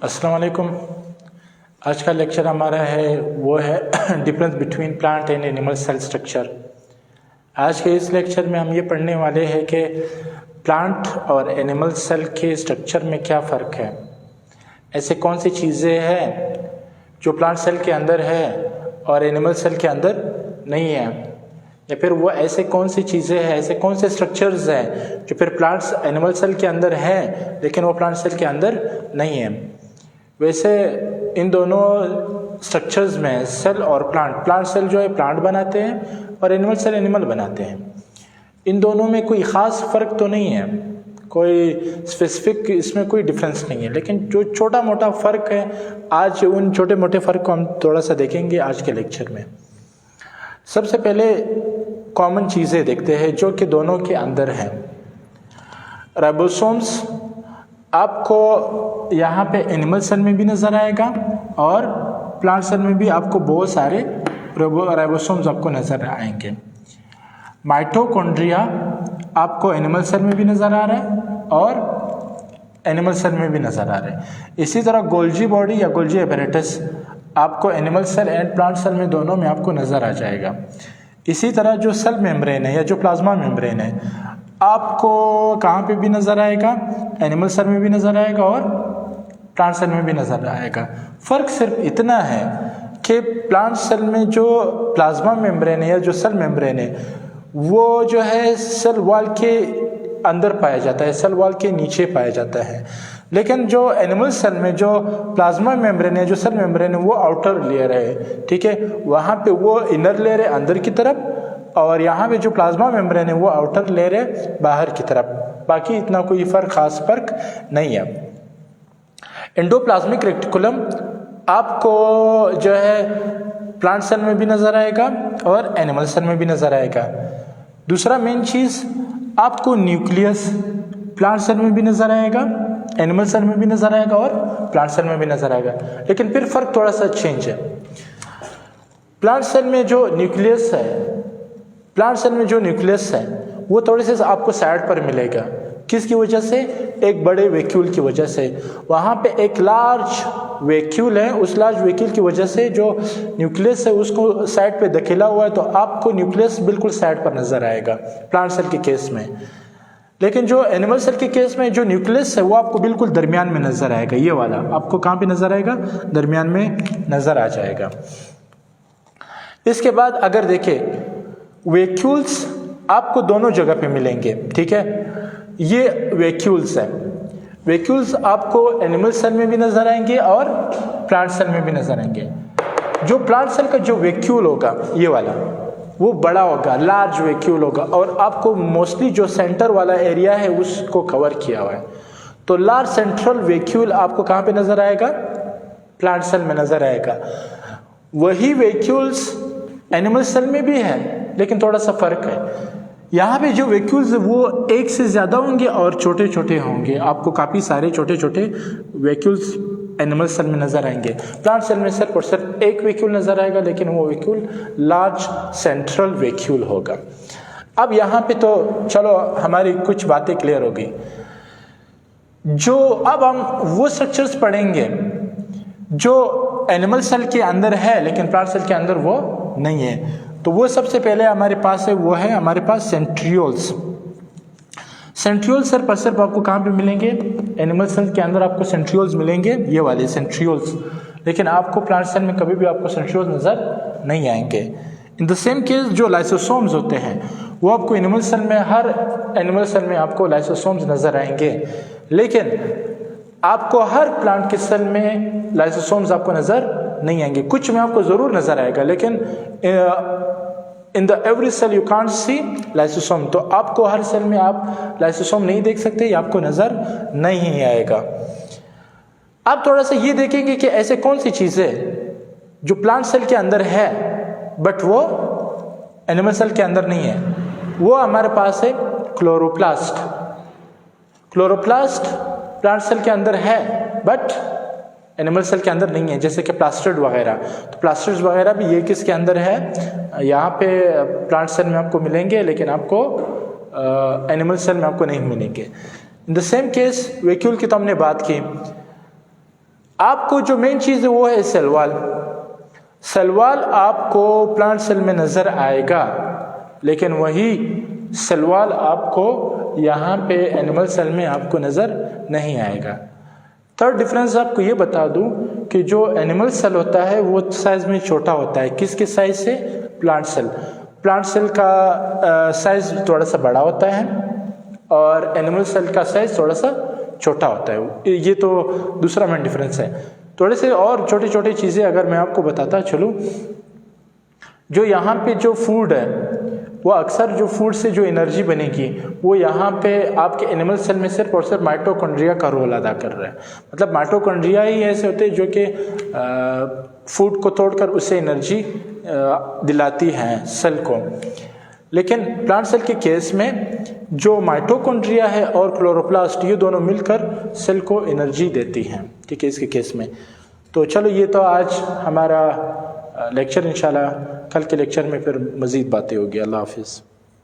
अस्सलाम वालेकुम। आज का लेक्चर हमारा है difference between plant and animal cell structure. आज के इस लेक्चर में हम ये पढ़ने वाले हैं कि प्लांट और एनिमल सेल के स्ट्रक्चर में क्या फ़र्क है। ऐसे कौन सी चीज़ें हैं जो प्लांट सेल के अंदर है और एनिमल सेल के अंदर नहीं है, या फिर वो ऐसे कौन सी चीज़ें हैं, ऐसे कौन से स्ट्रक्चर्स हैं जो फिर प्लांट्स एनिमल सेल के अंदर हैं लेकिन वो प्लांट सेल के अंदर नहीं है। वैसे इन दोनों स्ट्रक्चर्स में सेल और प्लांट सेल जो है प्लांट बनाते हैं और एनिमल सेल एनिमल बनाते हैं। इन दोनों में कोई ख़ास फ़र्क तो नहीं है, कोई स्पेसिफिक इसमें कोई डिफरेंस नहीं है, लेकिन जो छोटा मोटा फ़र्क है आज उन छोटे मोटे फ़र्क को हम थोड़ा सा देखेंगे आज के लेक्चर में। सबसे पहले कॉमन चीज़ें देखते हैं जो कि दोनों के अंदर हैं। राइबोसोम्स आपको यहाँ पे एनिमल सेल में भी नज़र आएगा और प्लांट सेल में भी आपको बहुत सारे राइबोसोम्स आपको नज़र आएंगे। माइटोकॉन्ड्रिया आपको एनिमल सेल में भी नज़र आ रहा है और एनिमल सेल में भी नज़र आ रहा है। इसी तरह गोल्जी बॉडी या गोल्जी एपैरेटस आपको animal cell and plant cell में दोनों में आपको नज़र आ जाएगा। इसी तरह जो सेल मेम्ब्रेन है या जो प्लाज्मा मेम्ब्रेन है आपको कहाँ पे भी नज़र आएगा, एनिमल सेल में भी नज़र आएगा और प्लांट सेल में भी नज़र आएगा। फ़र्क सिर्फ इतना है कि प्लांट सेल में जो प्लाज्मा मेम्ब्रेन है या जो सेल मेम्ब्रेन है वो जो है सेल वॉल के अंदर पाया जाता है, सेल वॉल के नीचे पाया जाता है। लेकिन जो एनिमल सेल में जो प्लाज्मा मेम्ब्रेन है, जो सेल मेम्ब्रेन है वो आउटर लेयर है, ठीक है। वहाँ पे वो इनर लेयर है अंदर की तरफ और यहाँ पे जो प्लाज्मा मेम्ब्रेन है वो आउटर लेयर है बाहर की तरफ। बाकी इतना कोई खास फर्क नहीं है। एंडोप्लाज्मिक रेटिकुलम आपको जो है प्लांट सेल में भी नज़र आएगा और एनिमल सेल में भी नज़र आएगा। दूसरा मेन चीज़ आपको न्यूक्लियस प्लांट सेल में भी नज़र आएगा, एनिमल सेल में भी नज़र आएगा और प्लांट सेल में भी नज़र आएगा। लेकिन फिर फ़र्क थोड़ा सा चेंज है। प्लांट सेल में जो न्यूक्लियस है वो थोड़े से आपको साइड पर मिलेगा। किसकी वजह से? एक बड़े वैक्यूल की वजह से। वहाँ पे एक लार्ज वैक्यूल है, उस लार्ज वैक्यूल की वजह से जो न्यूक्लियस है उसको साइड पे धकेला हुआ है, तो आपको न्यूक्लियस बिल्कुल साइड पर नज़र आएगा प्लांट सेल के केस में। लेकिन जो एनिमल सेल के केस में जो न्यूक्लियस है वो आपको बिल्कुल दरमियान में नज़र आएगा। ये वाला आपको कहाँ पे नज़र आएगा? दरमियान में नज़र आ जाएगा। इसके बाद अगर देखें वैक्यूल्स आपको दोनों जगह पे मिलेंगे, ठीक है। ये वैक्यूल्स है, वैक्यूल्स आपको एनिमल सेल में भी नज़र आएंगे और प्लांट सेल में भी नज़र आएंगे। जो प्लांट सेल का जो वैक्यूल होगा ये वाला वो बड़ा होगा, लार्ज वैक्यूल होगा और आपको मोस्टली जो सेंटर वाला एरिया है उसको कवर किया हुआ है। तो लार्ज सेंट्रल वैक्यूल आपको कहाँ पे नज़र आएगा? प्लांट सेल में नज़र आएगा। वही वैक्यूल्स एनिमल सेल में भी है लेकिन थोड़ा सा फ़र्क है। यहाँ पे जो वैक्यूल्स वो एक से ज़्यादा होंगे और छोटे छोटे होंगे। आपको काफ़ी सारे छोटे छोटे वैक्यूल्स एनिमल सेल में नज़र आएंगे। प्लांट सेल में सिर्फ और सिर्फ एक वैक्यूल नज़र आएगा, लेकिन वो वैक्यूल लार्ज सेंट्रल वैक्यूल होगा। अब यहाँ पे तो चलो हमारी कुछ बातें क्लियर होगी। जो अब हम वो स्ट्रक्चर्स पढ़ेंगे जो एनिमल सेल के अंदर है लेकिन प्लांट सेल के अंदर वो नहीं है। तो वो सबसे पहले हमारे पास है, वो है हमारे पास सेंट्रियोल्स। सेंट्रियोल्स सिर्फ और सिर्फ आपको कहाँ पे मिलेंगे? एनिमल सेल के अंदर आपको सेंट्रियोल्स मिलेंगे, ये वाले सेंट्रियोल्स। लेकिन आपको प्लांट सेल में कभी भी आपको सेंट्रियोल्स नज़र नहीं आएंगे। इन द सेम केस जो लाइसोसोम्स होते हैं वो आपको एनिमल सेल में, हर एनिमल सेल में आपको लाइसोसोम्स नज़र आएंगे, लेकिन आपको हर प्लांट के सेल में लाइसोसोम्स आपको नज़र नहीं आएंगे। कुछ में आपको ज़रूर नज़र आएगा, लेकिन in the every cell you can't see lysosome. तो आपको हर सेल में आप लाइसोसोम नहीं देख सकते, ये आपको नज़र नहीं आएगा। अब थोड़ा सा ये देखेंगे कि ऐसे कौन सी चीज़ें जो प्लांट सेल के अंदर है बट वो एनिमल सेल के अंदर नहीं है। वो हमारे पास है क्लोरोप्लास्ट। क्लोरोप्लास्ट प्लांट सेल के अंदर है बट एनिमल सेल के अंदर नहीं है, जैसे कि प्लास्टिड वगैरह। तो प्लास्टिड्स वगैरह भी ये किसके अंदर है? यहाँ पे प्लांट सेल में आपको मिलेंगे लेकिन आपको एनिमल सेल में आपको नहीं मिलेंगे। In the same case vacuole की तो हमने बात की। आपको जो मेन चीज़ है वो है सेल वॉल। सेल वॉल आपको प्लांट सेल में नज़र आएगा, लेकिन वही सेल वॉल आपको यहाँ पे एनिमल सेल में आपको नज़र नहीं आएगा। थर्ड डिफरेंस आपको ये बता दूं कि जो एनिमल सेल होता है वो साइज में छोटा होता है। किसके साइज से? Plant cell. प्लांट सेल का साइज थोड़ा सा बड़ा होता है और एनिमल सेल का साइज थोड़ा सा छोटा होता है। ये तो दूसरा मेन डिफरेंस है। थोड़े से और छोटी छोटी चीज़ें अगर मैं आपको बताता चलूँ, जो यहाँ पे जो फूड है वो अक्सर जो फूड से जो एनर्जी बनेगी वो यहाँ पे आपके एनिमल सेल में सिर्फ और सिर्फ माइटोकॉन्ड्रिया का रोल अदा कर रहा है। मतलब माइटोकॉन्ड्रिया ही ऐसे होते हैं जो कि फूड को तोड़कर उससे एनर्जी दिलाती हैं सेल को। लेकिन प्लांट सेल के केस में जो माइटोकॉन्ड्रिया है और क्लोरोप्लास्ट ये दोनों मिलकर सेल को एनर्जी देती हैं, ठीक है, इसके केस में। तो चलो ये तो आज हमारा लेक्चर, इंशाल्लाह कल के लेक्चर में फिर मज़ीद बातें होगी। अल्लाह हाफिज़।